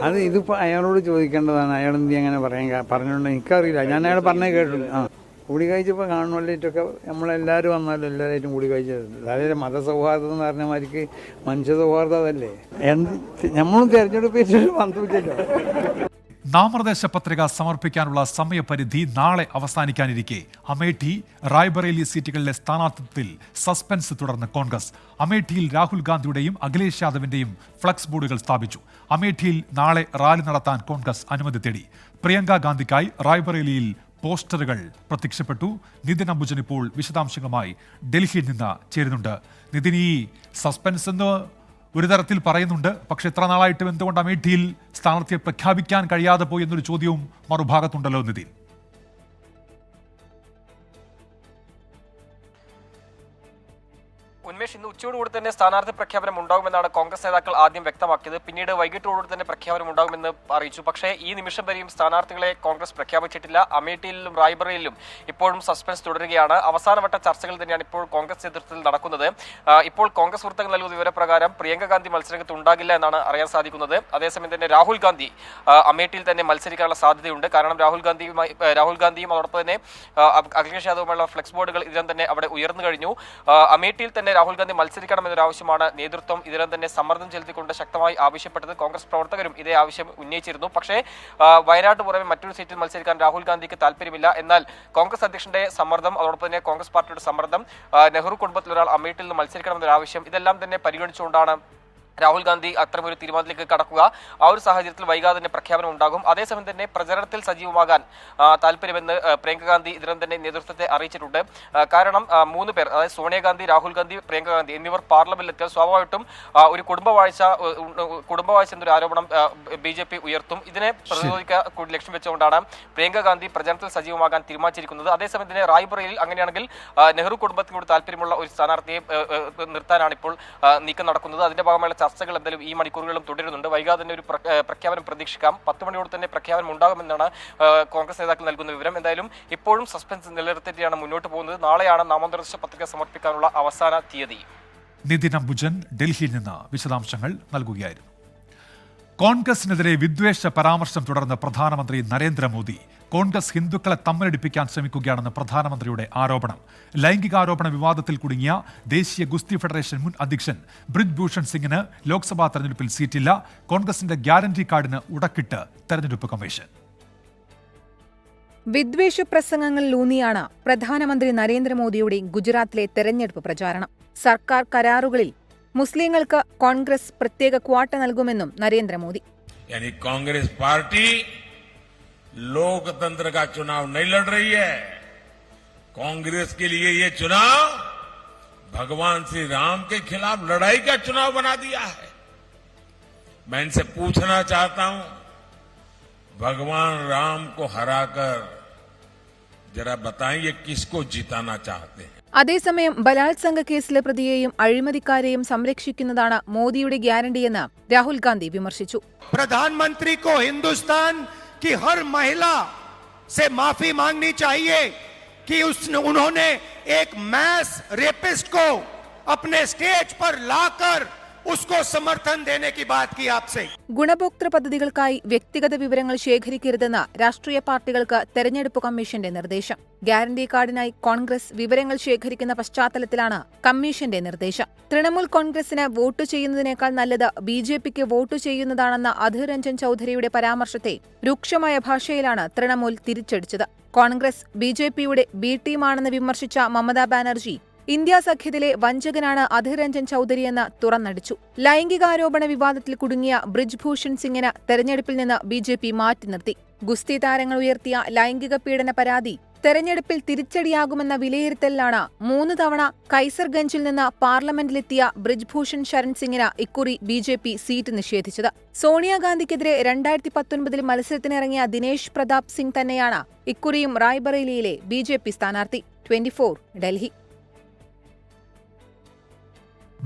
അത് ഇതിപ്പോൾ അയാളോട് ചോദിക്കേണ്ടതാണ്. അയാൾ എന്ത് അങ്ങനെ പറഞ്ഞുകൊണ്ട് എനിക്കറിയില്ല. ഞാൻ അയാൾ പറഞ്ഞേ കേട്ടില്ല. കൂടി കഴിച്ചപ്പോൾ കാണുമല്ലേറ്റൊക്കെ നമ്മളെല്ലാവരും വന്നാലും എല്ലാവരായിട്ടും കൂടി കഴിച്ചത്. അതായത് മതസൗഹാർദ്ദം എന്ന് പറഞ്ഞ മാതിരിക്ക് മനുഷ്യ സൗഹാർദ്ദം അതല്ലേ. നമ്മളും തെരഞ്ഞെടുപ്പിച്ച് വന്നില്ലല്ലോ. നാമനിർദ്ദേശ പത്രിക സമർപ്പിക്കാനുള്ള സമയപരിധി നാളെ അവസാനിക്കാനിരിക്കെ അമേഠി റായ്ബറേലി സീറ്റുകളിലെ സ്ഥാനാർത്ഥിത്വത്തിൽ സസ്പെൻസ് തുടർന്ന് കോൺഗ്രസ്. അമേഠിയിൽ രാഹുൽ ഗാന്ധിയുടെയും അഖിലേഷ് യാദവിന്റെയും ഫ്ലക്സ് ബോർഡുകൾ സ്ഥാപിച്ചു. അമേഠിയിൽ നാളെ റാലി നടത്താൻ കോൺഗ്രസ് അനുമതി തേടി. പ്രിയങ്ക ഗാന്ധിക്കായി റായ്ബറേലിയിൽ പോസ്റ്ററുകൾ പ്രത്യക്ഷപ്പെട്ടു. നിതിൻ അംബുജൻ ഇപ്പോൾ വിശദാംശങ്ങളുമായി ഡൽഹിയിൽ നിന്ന് ചേരുന്നുണ്ട്. നിതിൻ, ഈ സസ്പെൻസ് എന്ന് ഒരു തരത്തിൽ പറയുന്നുണ്ട്, പക്ഷെ എത്ര നാളായിട്ടും എന്തുകൊണ്ട് അമേഠിയിൽ സ്ഥാനാർത്ഥിയെ പ്രഖ്യാപിക്കാൻ കഴിയാതെ പോയി എന്നൊരു ചോദ്യവും മറുഭാഗത്തുണ്ടല്ലോ നിതിൻ. ഉന്മേഷ്, ഇന്ന് ഉച്ചയോടുകൂടി തന്നെ സ്ഥാനാർത്ഥി പ്രഖ്യാപനം ഉണ്ടാകുമെന്നാണ് കോൺഗ്രസ് നേതാക്കൾ ആദ്യം വ്യക്തമാക്കിയത്. പിന്നീട് വൈകിട്ടോടുകൂടി തന്നെ പ്രഖ്യാപനം ഉണ്ടാകുമെന്ന് അറിയിച്ചു. പക്ഷേ ഈ നിമിഷം വരെയും സ്ഥാനാർത്ഥികളെ കോൺഗ്രസ് പ്രഖ്യാപിച്ചിട്ടില്ല. അമേഠിയിലും റായ്ബറേലിയിലും ഇപ്പോഴും സസ്പെൻസ് തുടരുകയാണ്. അവസാനവട്ട ചർച്ചകൾ തന്നെയാണ് ഇപ്പോൾ കോൺഗ്രസ് നേതൃത്വത്തിൽ നടക്കുന്നത്. ഇപ്പോൾ കോൺഗ്രസ് വൃത്തങ്ങൾ നൽകുന്ന വിവരപ്രകാരം പ്രിയങ്ക ഗാന്ധി മത്സരരംഗത്ത് ഉണ്ടാകില്ല എന്നാണ് അറിയാൻ സാധിക്കുന്നത്. അതേസമയം തന്നെ രാഹുൽ ഗാന്ധി അമേഠിയിൽ തന്നെ മത്സരിക്കാനുള്ള സാധ്യതയുണ്ട്. കാരണം രാഹുൽ ഗാന്ധിയും അതോടൊപ്പം തന്നെ അഖിലേഷ് യാദവുമായുള്ള ഫ്ലെക്സ് ബോർഡുകൾ ഇതിനം തന്നെ അവിടെ ഉയർന്നു കഴിഞ്ഞു. അമേഠിയിൽ തന്നെ രാഹുൽ ഗാന്ധി മത്സരിക്കണമെന്നൊരു ആവശ്യമാണ് നേതൃത്വം ഇതിനം തന്നെ സമ്മർദ്ദം ചെലുത്തിക്കൊണ്ട് ശക്തമായി ആവശ്യപ്പെട്ടത്. കോൺഗ്രസ് പ്രവർത്തകരും ഇതേ ആവശ്യം ഉന്നയിച്ചിരുന്നു. പക്ഷേ വയനാട് പുറമെ മറ്റൊരു സീറ്റിൽ മത്സരിക്കാൻ രാഹുൽ ഗാന്ധിക്ക് താല്പര്യമില്ല. എന്നാൽ കോൺഗ്രസ് അധ്യക്ഷന്റെ സമ്മർദ്ദം, അതോടൊപ്പം തന്നെ കോൺഗ്രസ് പാർട്ടിയുടെ സമ്മർദ്ദം, നെഹ്റു കുടുംബത്തിൽ ഒരാൾ അമേഠിയിൽ നിന്ന് മത്സരിക്കണമെന്നൊരു ആവശ്യം, ഇതെല്ലാം തന്നെ പരിഗണിച്ചുകൊണ്ടാണ് രാഹുൽ ഗാന്ധി അത്തരമൊരു തീരുമാനത്തിലേക്ക് കടക്കുക. ആ ഒരു സാഹചര്യത്തിൽ വൈകാതെ തന്നെ പ്രഖ്യാപനം ഉണ്ടാകും. അതേസമയം തന്നെ പ്രചരണത്തിൽ സജീവമാകാൻ താല്പര്യമെന്ന് പ്രിയങ്ക ഗാന്ധി ഇതിനും തന്നെ നേതൃത്വത്തെ അറിയിച്ചിട്ടുണ്ട്. കാരണം 3 പേർ, അതായത് സോണിയാഗാന്ധി, രാഹുൽ ഗാന്ധി, പ്രിയങ്ക ഗാന്ധി എന്നിവർ പാർലമെന്റിലെത്തിയാൽ സ്വാഭാവികമായിട്ടും ഒരു കുടുംബവാഴ്ച എന്നൊരു ആരോപണം BJP ഉയർത്തും. ഇതിനെ പ്രതിരോധിക്കാൻ കൂടി ലക്ഷ്യം വെച്ചുകൊണ്ടാണ് പ്രിയങ്ക ഗാന്ധി പ്രചരണത്തിൽ സജീവമാകാൻ തീരുമാനിച്ചിരിക്കുന്നത്. അതേസമയം തന്നെ റായ്ബറേലിയിൽ അങ്ങനെയാണെങ്കിൽ നെഹ്റു കുടുംബത്തിനോട് താല്പര്യമുള്ള ഒരു സ്ഥാനാർത്ഥിയെ നിർത്താനാണ് ഇപ്പോൾ നീക്കം നടക്കുന്നത്. അതിന്റെ ഭാഗമായുള്ള ചർച്ചകൾ എന്തായാലും ഈ മണിക്കൂറുകളും തുടരുന്നുണ്ട്. വൈകാതെ തന്നെ ഒരു പ്രഖ്യാപനം പ്രതീക്ഷിക്കാം. 10 മണിയോട് തന്നെ പ്രഖ്യാപനം ഉണ്ടാകുമെന്നാണ് കോൺഗ്രസ് നേതാക്കൾ നൽകുന്ന വിവരം. എന്തായാലും ഇപ്പോഴും സസ്പെൻസ് നിലനിർത്തിയാണ് മുന്നോട്ട് പോകുന്നത്. നാളെയാണ് നാമനിർദ്ദേശ പത്രിക സമർപ്പിക്കാനുള്ള അവസാന തീയതി. നിതിൻ അംബുജൻ ഡൽഹിയിൽ നിന്ന് വിശദാംശങ്ങൾ നൽകുകയായിരുന്നു. കോൺഗ്രസിനെതിരെ വിദ്വേഷ പരാമർശം തുടർന്ന് പ്രധാനമന്ത്രി നരേന്ദ്രമോദി. കോൺഗ്രസ് ഹിന്ദുക്കളെ തമ്മിലടിപ്പിക്കാൻ ശ്രമിക്കുകയാണെന്ന് പ്രധാനമന്ത്രിയുടെ ആരോപണം. ലൈംഗികാരോപണ വിവാദത്തിൽ കുടുങ്ങിയ ദേശീയ ഗുസ്തി ഫെഡറേഷൻ മുൻ അധ്യക്ഷൻ ബ്രിജ് ഭൂഷൺ സിംഗിന് ലോക്സഭാ തെരഞ്ഞെടുപ്പിൽ സീറ്റില്ല. കോൺഗ്രസിന്റെ ഗ്യാരണ്ടി കാർഡിന് ഉടക്കിട്ട് തെരഞ്ഞെടുപ്പ് കമ്മീഷൻ. വിദ്വേഷ പ്രസംഗങ്ങളിലൂന്നിയാണ് പ്രധാനമന്ത്രി നരേന്ദ്രമോദിയുടെ ഗുജറാത്തിലെ തെരഞ്ഞെടുപ്പ് പ്രചാരണം. സർക്കാർ കരാറുകളിൽ മുസ്ലിങ്ങൾക്ക് കോൺഗ്രസ് പ്രത്യേക ക്വാട്ട നൽകുമെന്നും നരേന്ദ്രമോദി. कांग्रेस पार्टी लोकतंत्र का चुनाव नहीं लड़ रही है. कांग्रेस के लिए ये चुनाव भगवान श्री राम के खिलाफ लड़ाई का चुनाव बना दिया है. मैं इनसे पूछना चाहता हूं, भगवान राम को हराकर जरा बताइए किसको जिताना चाहते हैं. അതേസമയം ബലാത്സംഗ കേസിലെ പ്രതിയെയും അഴിമതിക്കാരെയും സംരക്ഷിക്കുന്നതാണ് മോദിയുടെ ഗ്യാരണ്ടിയെന്ന് രാഹുൽ ഗാന്ധി വിമർശിച്ചു. प्रधानमंत्री को हिंदुस्तान की हर महिला से माफी मांगनी चाहिए कि उन्होंने एक मैस रेपिस्ट को अपने स्टेज पर लाकर उसको समर्थन देने की बात की आपसे। ഗുണഭോക്തൃ പദ്ധതികൾക്കായി വ്യക്തിഗത വിവരങ്ങൾ ശേഖരിക്കരുതെന്ന രാഷ്ട്രീയ പാർട്ടികൾക്ക് തെരഞ്ഞെടുപ്പ് കമ്മീഷന്റെ നിർദ്ദേശം. ഗ്യാരണ്ടി കാർഡിനായി കോൺഗ്രസ് വിവരങ്ങൾ ശേഖരിക്കുന്ന പശ്ചാത്തലത്തിലാണ് കമ്മീഷന്റെ നിർദ്ദേശം. തൃണമൂൽ കോൺഗ്രസിന് വോട്ട് ചെയ്യുന്നതിനേക്കാൾ നല്ലത് ബിജെപിക്ക് വോട്ട് ചെയ്യുന്നതാണെന്ന അധീർ രഞ്ജൻ ചൌധരിയുടെ പരാമർശത്തെ രൂക്ഷമായ ഭാഷയിലാണ് തൃണമൂൽ തിരിച്ചടിച്ചത്. കോൺഗ്രസ് ബിജെപിയുടെ ബി ടീമാണെന്ന് വിമർശിച്ച മമതാ ബാനർജി ഇന്ത്യ സഖ്യത്തിലെ വഞ്ചകനാണ് അധീർ രഞ്ജൻ ചൌധരിയെന്ന് തുറന്നടിച്ചു. ലൈംഗികാരോപണ വിവാദത്തിൽ കുടുങ്ങിയ ബ്രിജ്ഭൂഷൺ സിംഗിന് തെരഞ്ഞെടുപ്പിൽ നിന്ന് ബിജെപി മാറ്റി നിർത്തി. ഗുസ്തി താരങ്ങൾ ഉയർത്തിയ ലൈംഗിക പീഡന പരാതി തെരഞ്ഞെടുപ്പിൽ തിരിച്ചടിയാകുമെന്ന വിലയിരുത്തലിലാണ് 3 തവണ കൈസർഗഞ്ചിൽ നിന്ന് പാർലമെന്റിലെത്തിയ ബ്രിജ്ഭൂഷൺ ശരൺ സിംഗിന് ഇക്കുറി ബിജെപി സീറ്റ് നിഷേധിച്ചത്. സോണിയാഗാന്ധിക്കെതിരെ 2019 മത്സരത്തിനിറങ്ങിയ ദിനേശ് പ്രതാപ് സിംഗ് തന്നെയാണ് ഇക്കുറിയും റായ്ബറേലിയിലെ ബിജെപി സ്ഥാനാർത്ഥി. 24 ഡൽഹി.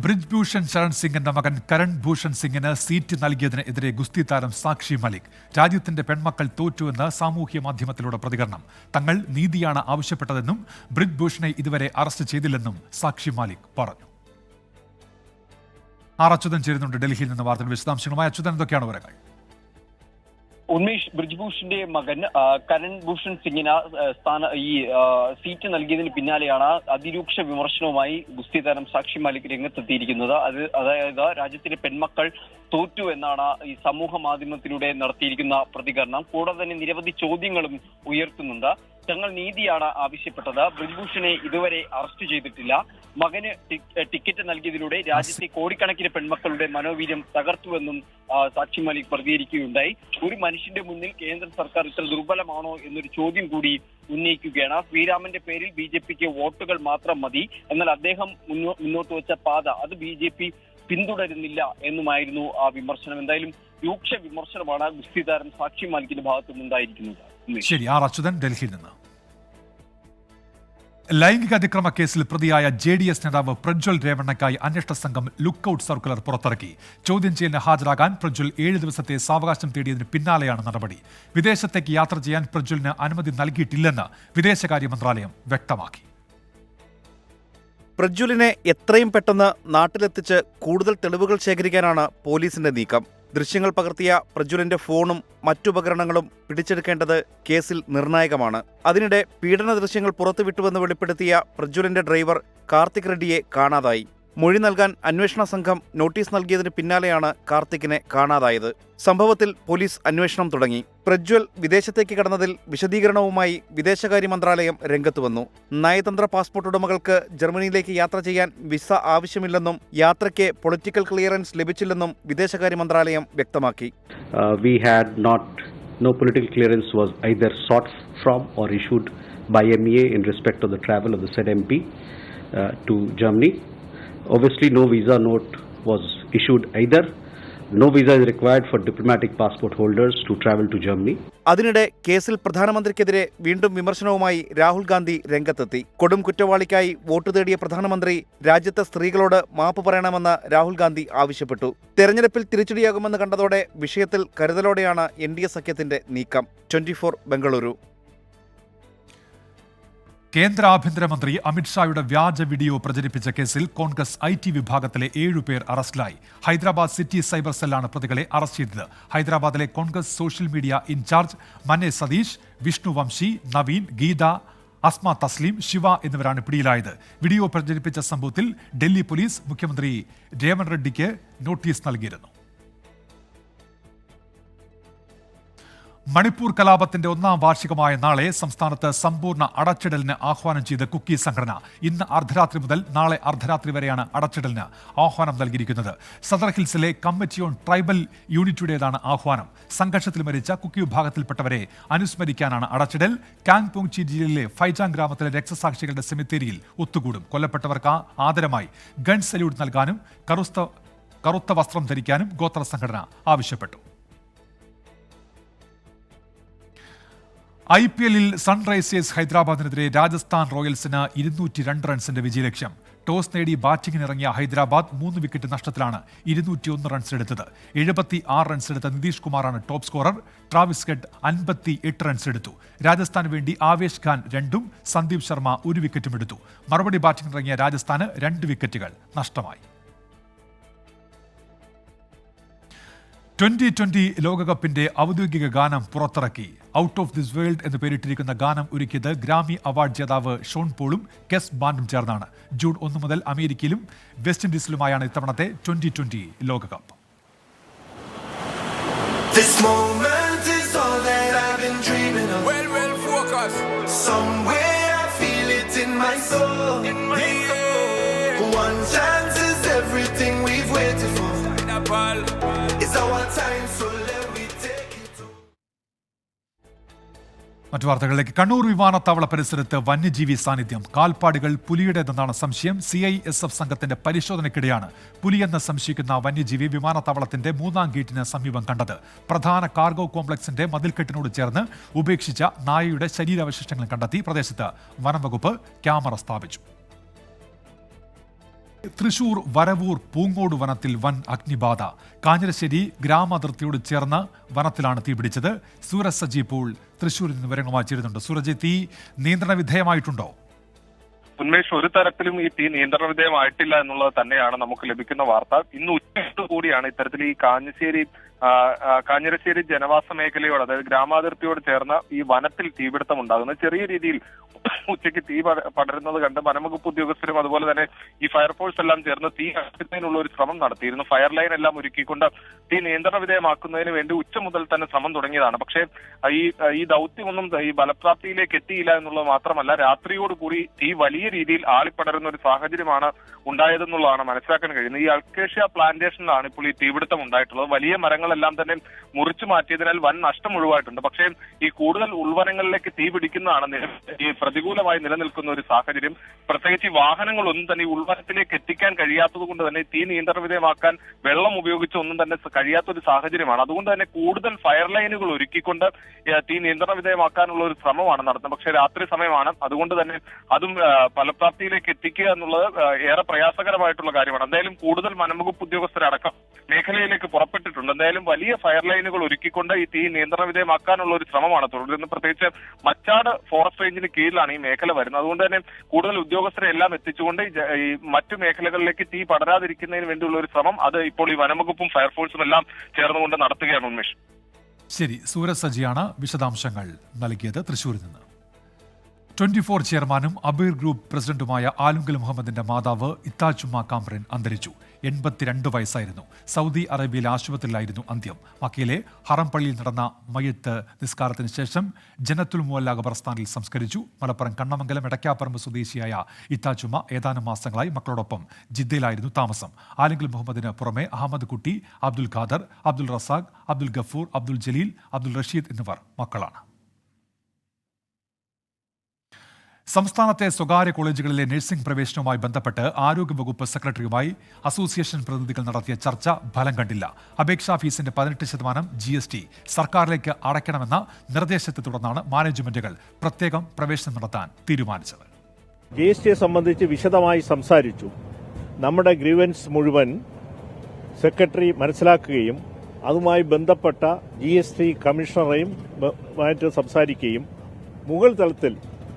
ബ്രിജ്ഭൂഷൺ ശരൺ സിംഗിന്റെ മകൻ കരൺ ഭൂഷൺ സിംഗിന് സീറ്റ് നൽകിയതിനെതിരെ ഗുസ്തി താരം സാക്ഷി മലിക് രാജ്യത്തിന്റെ പെൺമക്കൾ തോറ്റുവെന്ന് സാമൂഹ്യ മാധ്യമത്തിലൂടെ പ്രതികരണം. തങ്ങൾ നീതിയാണ് ആവശ്യപ്പെട്ടതെന്നും ബ്രിജ്ഭൂഷണെ ഇതുവരെ അറസ്റ്റ് ചെയ്തില്ലെന്നും സാക്ഷി മലിക് പറഞ്ഞു. അച്യുതൻ ചേരുന്നുണ്ട് ഡൽഹിയിൽ നിന്ന് വാർത്തകൾ വിശദാംശങ്ങളുമായി. അച്യുതൻ, എന്തൊക്കെയാണ് വിവരങ്ങൾ? ഉന്മേഷ്, ബ്രിജ്ഭൂഷന്റെ മകൻ കരൺ ഭൂഷൺ സിംഗിന് സീറ്റ് നൽകിയതിന് പിന്നാലെയാണ് അതിരൂക്ഷ വിമർശനവുമായി ഗുസ്തി താരം സാക്ഷി മാലിക് രംഗത്തെത്തിയിരിക്കുന്നത്. അതായത് രാജ്യത്തിലെ പെൺമക്കൾ തോറ്റു എന്നാണ് ഈ സമൂഹ മാധ്യമത്തിലൂടെ നടത്തിയിരിക്കുന്ന പ്രതികരണം. കൂടാതെ തന്നെ നിരവധി ചോദ്യങ്ങളും ഉയർത്തുന്നുണ്ട്. തങ്ങൾ നീതിയാണ് ആവശ്യപ്പെട്ടത്. ബ്രിജ്ഭൂഷണെ ഇതുവരെ അറസ്റ്റ് ചെയ്തിട്ടില്ല. മകന് ടിക്കറ്റ് നൽകിയതിലൂടെ രാജ്യത്തെ കോടിക്കണക്കിന് പെൺമക്കളുടെ മനോവീര്യം തകർത്തുവെന്നും സാക്ഷി മലിക് പ്രതികരിക്കുകയുണ്ടായി. ഒരു മനുഷ്യന്റെ മുന്നിൽ കേന്ദ്ര സർക്കാർ ഇത്ര ദുർബലമാണോ എന്നൊരു ചോദ്യം കൂടി ഉന്നയിക്കുകയാണ്. ശ്രീരാമന്റെ പേരിൽ ബിജെപിക്ക് വോട്ടുകൾ മാത്രം മതി, എന്നാൽ അദ്ദേഹം മുന്നോട്ട് വെച്ച പാത അത് ബിജെപി പിന്തുടരുന്നില്ല എന്നുമായിരുന്നു ആ വിമർശനം. എന്തായാലും രൂക്ഷ വിമർശനമാണ് ഗുസ്തി താരം സാക്ഷി മാലിക്കിന്റെ ഭാഗത്തു നിന്നുണ്ടായിരിക്കുന്നത്. ശരി, അച്യുതൻ ഡൽഹിയിൽ നിന്ന്. ലൈംഗിക അതിക്രമ കേസിൽ പ്രതിയായ JDS നേതാവ് പ്രജ്വൽ രേവണ്ണയ്ക്കായി അന്വേഷണ സംഘം ലുക്കൌട്ട് സർക്കുലർ പുറത്തിറക്കി. ചോദ്യം ചെയ്യലിന് ഹാജരാകാൻ പ്രജ്വൽ 7 ദിവസത്തെ സാവകാശം തേടിയതിന് പിന്നാലെയാണ് നടപടി. വിദേശത്തേക്ക് യാത്ര ചെയ്യാൻ പ്രജ്വലിന് അനുമതി നൽകിയിട്ടില്ലെന്ന് വിദേശകാര്യ മന്ത്രാലയം വ്യക്തമാക്കി. പ്രജ്വലിനെ എത്രയും പെട്ടെന്ന് നാട്ടിലെത്തിച്ച് കൂടുതൽ തെളിവുകൾ ശേഖരിക്കാനാണ് പോലീസിന്റെ നീക്കം. ദൃശ്യങ്ങൾ പകർത്തിയ പ്രജ്വലിന്റെ ഫോണും മറ്റുപകരണങ്ങളും പിടിച്ചെടുക്കേണ്ടത് കേസിൽ നിർണായകമാണ്. അതിനിടെ പീഡന ദൃശ്യങ്ങൾ പുറത്തുവിട്ടുവെന്ന് വെളിപ്പെടുത്തിയ പ്രജ്വലിന്റെ ഡ്രൈവർ കാർത്തിക് റെഡ്ഡിയെ കാണാതായി. മൊഴി നൽകാൻ അന്വേഷണ സംഘം നോട്ടീസ് നൽകിയതിന് പിന്നാലെയാണ് കാർത്തിക്കിനെ കാണാതായത്. സംഭവത്തിൽ പോലീസ് അന്വേഷണം തുടങ്ങി. പ്രജ്വൽ വിദേശത്തേക്ക് കടന്നതിൽ വിശദീകരണവുമായി വിദേശകാര്യ മന്ത്രാലയം രംഗത്തുവന്നു. നയതന്ത്ര പാസ്പോർട്ട് ഉടമകൾക്ക് ജർമ്മനിയിലേക്ക് യാത്ര ചെയ്യാൻ വിസ ആവശ്യമില്ലെന്നും യാത്രയ്ക്ക് പൊളിറ്റിക്കൽ ക്ലിയറൻസ് ലഭിച്ചില്ലെന്നും വിദേശകാര്യ മന്ത്രാലയം വ്യക്തമാക്കി. No political clearance was either sought from or issued by MEA in respect of the travel of the said MP to Germany. Obviously, no visa note was issued either. No visa is required for diplomatic passport holders to travel to Germany. അതിനിടെ കേസിൽ പ്രധാനമന്ത്രിക്കെതിരെ വീണ്ടും വിമർശനവുമായി രാഹുൽ ഗാന്ധി രംഗത്തെത്തി. കൊടും കുറ്റവാളിക്കായി vote തേടിയ പ്രധാനമന്ത്രി രാജ്യത്തെ സ്ത്രീകളോട് മാപ്പ് പറയണമെന്ന് രാഹുൽ ഗാന്ധി ആവശ്യപ്പെട്ടു. തെരഞ്ഞെടുപ്പിൽ തിരിച്ചടിയാകുമെന്ന് കണ്ടതോടെ വിഷയത്തിൽ കരുതലോടെയാണ് NDA സഖ്യത്തിന്റെ നീക്കം. 24 ബംഗളൂരു. കേന്ദ്ര ആഭ്യന്തരമന്ത്രി അമിത്ഷായുടെ വ്യാജ വീഡിയോ പ്രചരിപ്പിച്ച കേസിൽ കോൺഗ്രസ് IT വിഭാഗത്തിലെ 7 പേർ അറസ്റ്റിലായി. ഹൈദരാബാദ് സിറ്റി സൈബർ സെല്ലാണ് പ്രതികളെ അറസ്റ്റ് ചെയ്തത്. ഹൈദരാബാദിലെ കോൺഗ്രസ് സോഷ്യൽ മീഡിയ ഇൻചാർജ് മനെ സതീഷ്, വിഷ്ണു വംശി, നവീൻ, ഗീത, അസ്മ തസ്ലീം, ശിവ എന്നിവരാണ് പിടിയിലായത്. വീഡിയോ പ്രചരിപ്പിച്ച സംഭവത്തിൽ ഡൽഹി പോലീസ് മുഖ്യമന്ത്രി രേവൺ റെഡ്ഡിക്ക് നോട്ടീസ് നൽകിയിരുന്നു. മണിപ്പൂർ കലാപത്തിന്റെ 1ാം വാർഷികമായ നാളെ സംസ്ഥാനത്ത് സമ്പൂർണ്ണ അടച്ചിടലിന് ആഹ്വാനം ചെയ്ത് കുക്കി സംഘടന. ഇന്ന് അർദ്ധരാത്രി മുതൽ നാളെ അർദ്ധരാത്രി വരെയാണ് അടച്ചിടലിന് ആഹ്വാനം നൽകിയിരിക്കുന്നത്. സദർ ഹിൽസിലെ കമ്മിറ്റി ഓൺ ട്രൈബൽ യൂണിറ്റിയുടേതാണ് ആഹ്വാനം. സംഘർഷത്തിൽ മരിച്ച കുക്കി വിഭാഗത്തിൽപ്പെട്ടവരെ അനുസ്മരിക്കാനാണ് അടച്ചിടൽ. കാങ്പോങ്ചി ജില്ലയിലെ ഫൈജാങ് ഗ്രാമത്തിലെ രക്തസാക്ഷികളുടെ സെമിത്തേരിയിൽ ഒത്തുകൂടും. കൊല്ലപ്പെട്ടവർക്ക് ആദരമായി ഗൺ സല്യൂട്ട് നൽകാനും കറുത്ത വസ്ത്രം ധരിക്കാനും ഗോത്ര സംഘടന ആവശ്യപ്പെട്ടു. IPLൽ സൺറൈസേഴ്സ് ഹൈദരാബാദിനെതിരെ രാജസ്ഥാൻ റോയൽസിന് 202 റൺസിന്റെ വിജയലക്ഷ്യം. ടോസ് നേടി ബാറ്റിംഗിനിറങ്ങിയ ഹൈദരാബാദ് 3 വിക്കറ്റ് നഷ്ടത്തിലാണ് 201 റൺസ് എടുത്തത്. 76 റൺസ് എടുത്ത നിതീഷ് കുമാറാണ് top scorer. Travis head 58 runs എടുത്തു. രാജസ്ഥാന് വേണ്ടി ആവേശ് ഖാൻ 2ഉം സന്ദീപ് ശർമ്മ 1 വിക്കറ്റും എടുത്തു. മറുപടി ബാറ്റിംഗിനിറങ്ങിയ രാജസ്ഥാന് 2 വിക്കറ്റുകൾ നഷ്ടമായി. 2020 ലോകകപ്പിന്റെ ഔദ്യോഗിക ഗാനം പുറത്തിറക്കി. ഔട്ട് ഓഫ് ദിസ് വേൾഡ് എന്ന് പേരിട്ടിരിക്കുന്ന ഗാനം ഒരുക്കിയത് ഗ്രാമി അവാർഡ് ജേതാവ് ഷോൺ പോളും കെസ് ബാൻഡും ചേർന്നാണ്. ജൂൺ 1 മുതൽ അമേരിക്കയിലും വെസ്റ്റ് ഇൻഡീസിലുമായാണ് ഇത്തവണത്തെ 2020 ലോകകപ്പ്. This moment is all that I've been dreaming of. Well, focus. Somewhere I feel it in my soul. One chance is everything we've waited for. It's our time, so let me take it. മറ്റു വാർത്തകളിലേക്ക്. കണ്ണൂർ വിമാനത്താവള പരിസരത്ത് വന്യജീവി സാന്നിധ്യം. കാൽപ്പാടുകൾ പുലിയുടേതെന്നാണ് സംശയം. CISF സംഘത്തിന്റെ പരിശോധനയ്ക്കിടെയാണ് പുലിയെന്ന് സംശയിക്കുന്ന വന്യജീവി വിമാനത്താവളത്തിന്റെ 3ാം ഗേറ്റിന് സമീപം കണ്ടത്. പ്രധാന കാർഗോ കോംപ്ലക്സിന്റെ മതിൽക്കെട്ടിനോട് ചേർന്ന് ഉപേക്ഷിച്ച നായയുടെ ശരീരാവശിഷ്ടങ്ങൾ കണ്ടെത്തി. പ്രദേശത്ത് വനംവകുപ്പ് ക്യാമറ സ്ഥാപിച്ചു. തൃശൂർ വരവൂർ പൂങ്ങോട് വനത്തിൽ വൻ അഗ്നിബാധ. കാഞ്ഞിരശ്ശേരി ഗ്രാമാതിർത്തിയോട് ചേർന്ന വനത്തിലാണ് തീപിടിച്ചത്. സൂരജ് സജി ഇപ്പോൾ തൃശൂരിൽ നിന്ന് വിവരങ്ങളുമായി ചേരുന്നുണ്ട്. സൂരജ്, തീ നിയന്ത്രണ വിധേയമായിട്ടുണ്ടോ? ഉന്മേഷ്, ഒരു തരത്തിലും ഈ തീ നിയന്ത്രണ വിധേയമായിട്ടില്ല എന്നുള്ളത് തന്നെയാണ് നമുക്ക് ലഭിക്കുന്ന വാർത്ത. ഇന്ന് ഉച്ചയോട് കൂടിയാണ് ഇത്തരത്തിൽ ഈ കാഞ്ഞിരശ്ശേരി ജനവാസ മേഖലയോട്, അതായത് ഗ്രാമാതിർത്തിയോട് ചേർന്ന ഈ വനത്തിൽ തീപിടുത്തം ഉണ്ടാകുന്നത്. ചെറിയ രീതിയിൽ ഉച്ചയ്ക്ക് തീ പടരുന്നത് കണ്ട് വനംവകുപ്പ് ഉദ്യോഗസ്ഥരും അതുപോലെ തന്നെ ഈ ഫയർഫോഴ്സ് എല്ലാം ചേർന്ന് തീ അടയ്ക്കുന്നതിനുള്ള ഒരു ശ്രമം നടത്തിയിരുന്നു. ഫയർ ലൈൻ എല്ലാം ഒരുക്കിക്കൊണ്ട് തീ നിയന്ത്രണ വിധേയമാക്കുന്നതിന് വേണ്ടി ഉച്ച മുതൽ തന്നെ ശ്രമം തുടങ്ങിയതാണ്. പക്ഷേ ഈ ദൗത്യമൊന്നും ഈ ഫലപ്രാപ്തിയിലേക്ക് എത്തിയില്ല എന്നുള്ളത് മാത്രമല്ല, രാത്രിയോടുകൂടി തീ വലിയ രീതിയിൽ ആളിപ്പടരുന്ന ഒരു സാഹചര്യമാണ് ഉണ്ടായതെന്നുള്ളതാണ് മനസ്സിലാക്കാൻ കഴിയുന്നത്. ഈ അൽക്കേഷ്യ പ്ലാന്റേഷനിലാണ് ഇപ്പോൾ ഈ തീപിടുത്തം ഉണ്ടായിട്ടുള്ളത്. വലിയ മരങ്ങളെല്ലാം തന്നെ മുറിച്ചു മാറ്റിയതിനാൽ വൻ നഷ്ടം ഒഴിവായിട്ടുണ്ട്. പക്ഷേ ഈ കൂടുതൽ ഉൾവനങ്ങളിലേക്ക് തീ പിടിക്കുന്നതാണ് ഈ പ്രതികൂലമായി നിലനിൽക്കുന്ന ഒരു സാഹചര്യം. പ്രത്യേകിച്ച് ഈ വാഹനങ്ങളൊന്നും തന്നെ ഈ ഉൾവനത്തിലേക്ക് എത്തിക്കാൻ കഴിയാത്തത് കൊണ്ട് തന്നെ തീ നിയന്ത്രണ വിധേയമാക്കാൻ വെള്ളം ഉപയോഗിച്ച് ഒന്നും തന്നെ കഴിയാത്തൊരു സാഹചര്യമാണ്. അതുകൊണ്ട് തന്നെ കൂടുതൽ ഫയർ ലൈനുകൾ ഒരുക്കിക്കൊണ്ട് തീ നിയന്ത്രണ വിധേയമാക്കാനുള്ള ഒരു ശ്രമമാണ് നടത്തുന്നത്. പക്ഷേ രാത്രി സമയമാണ്, അതുകൊണ്ട് തന്നെ അതും ഫലപ്രാപ്തിയിലേക്ക് എത്തിക്കുക എന്നുള്ളത് ഏറെ പ്രയാസകരമായിട്ടുള്ള കാര്യമാണ്. എന്തായാലും കൂടുതൽ വനംവകുപ്പ് ഉദ്യോഗസ്ഥരടക്കം മേഖലയിലേക്ക് പുറപ്പെട്ടിട്ടുണ്ട്. എന്തായാലും വലിയ ഫയർ ലൈനുകൾ ഒരുക്കിക്കൊണ്ട് ഈ തീ നിയന്ത്രണ വിധേയമാക്കാനുള്ള ഒരു ശ്രമമാണ് തുടരുന്നത്. പ്രത്യേകിച്ച് മച്ചാട് ഫോറസ്റ്റ് റേഞ്ചിന് കീഴിലാണ് ഈ മേഖല വരുന്നത്. അതുകൊണ്ട് തന്നെ കൂടുതൽ ഉദ്യോഗസ്ഥരെ എല്ലാം എത്തിച്ചുകൊണ്ട് ഈ മറ്റു മേഖലകളിലേക്ക് തീ പടരാതിരിക്കുന്നതിന് വേണ്ടിയുള്ള ഒരു ശ്രമം അത് ഇപ്പോൾ ഈ വനംവകുപ്പും ഫയർഫോഴ്സും എല്ലാം ചേർന്നുകൊണ്ട് നടത്തുകയാണ്. ഉന്മേഷ്, ശരി. സൂരജ് സജിയാണ് വിശദാംശങ്ങൾ നൽകിയത് തൃശൂരിൽ നിന്ന്. 24 ചെയർമാനും അബീർ ഗ്രൂപ്പ് പ്രസിഡന്റുമായ ആലുങ്കൽ മുഹമ്മദിന്റെ മാതാവ് ഇത്താച്ചുമ്മ കാംബ്രൻ അന്തരിച്ചു. 82 വയസ്സായിരുന്നു. സൗദി അറേബ്യയിലെ ആശുപത്രിയിലായിരുന്നു അന്ത്യം. മക്കയിലെ ഹറം പള്ളിയിൽ നടന്ന മയ്യത്ത് നിസ്കാരത്തിന് ശേഷം ജനത്തുൽ മുഅല്ല ഖബർസ്ഥാനിൽ സംസ്കരിച്ചു. മലപ്പുറം കണ്ണമംഗലം എടക്കാപ്പറമ്പ് സ്വദേശിയായ ഇത്താച്ചുമ്മ ഏതാനും മാസങ്ങളായി മക്കളോടൊപ്പം ജിദ്ദയിലായിരുന്നു താമസം. ആലുങ്കൽ മുഹമ്മദിന് പുറമെ അഹമ്മദ് കുട്ടി, അബ്ദുൽ ഖാദർ, അബ്ദുൽ റസാഖ്, അബ്ദുൽ ഗഫൂർ, അബ്ദുൽ ജലീൽ, അബ്ദുൽ റഷീദ് എന്നിവർ മക്കളാണ്. സംസ്ഥാനത്തെ സ്വകാര്യ കോളേജുകളിലെ നഴ്സിംഗ് പ്രവേശനവുമായി ബന്ധപ്പെട്ട് ആരോഗ്യവകുപ്പ് സെക്രട്ടറിയുമായി അസോസിയേഷൻ പ്രതിനിധികൾ നടത്തിയ ചർച്ച ഫലം കണ്ടില്ല. അപേക്ഷാ ഫീസിന്റെ 18% GST സർക്കാരിലേക്ക് അടയ്ക്കണമെന്ന നിർദ്ദേശത്തെ തുടർന്നാണ് മാനേജ്മെന്റുകൾ പ്രത്യേകം പ്രവേശനം നടത്താൻ തീരുമാനിച്ചത്. GSTയെ സംബന്ധിച്ച് വിശദമായി സംസാരിച്ചു. നമ്മുടെ ഗ്രീവൻസ് മുഴുവൻ സെക്രട്ടറി മനസ്സിലാക്കുകയും അതുമായി ബന്ധപ്പെട്ട GST കമ്മീഷണറെയും സംസാരിക്കുകയും മുകൾ തലത്തിൽ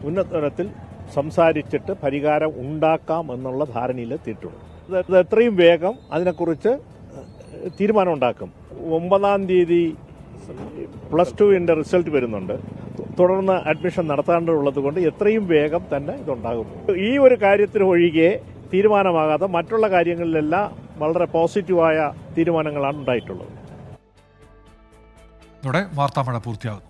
ഉന്നതതലത്തിൽ സംസാരിച്ചിട്ട് പരിഹാരം ഉണ്ടാക്കാം എന്നുള്ള ധാരണയിലെത്തിയിട്ടുണ്ട്. അത് എത്രയും വേഗം അതിനെക്കുറിച്ച് തീരുമാനം ഉണ്ടാക്കും. 9-ാം തീയതി +2 റിസൾട്ട് വരുന്നുണ്ട്. തുടർന്ന് അഡ്മിഷൻ നടത്താനുള്ളത് കൊണ്ട് എത്രയും വേഗം തന്നെ ഇതുണ്ടാകും. ഈ ഒരു കാര്യത്തിൽ ഒഴികെ തീരുമാനമാകാതെ മറ്റുള്ള കാര്യങ്ങളിലെല്ലാം വളരെ പോസിറ്റീവായ തീരുമാനങ്ങളാണ് ഉണ്ടായിട്ടുള്ളത്. വാർത്താമഴ പൂർത്തിയാകുന്നു.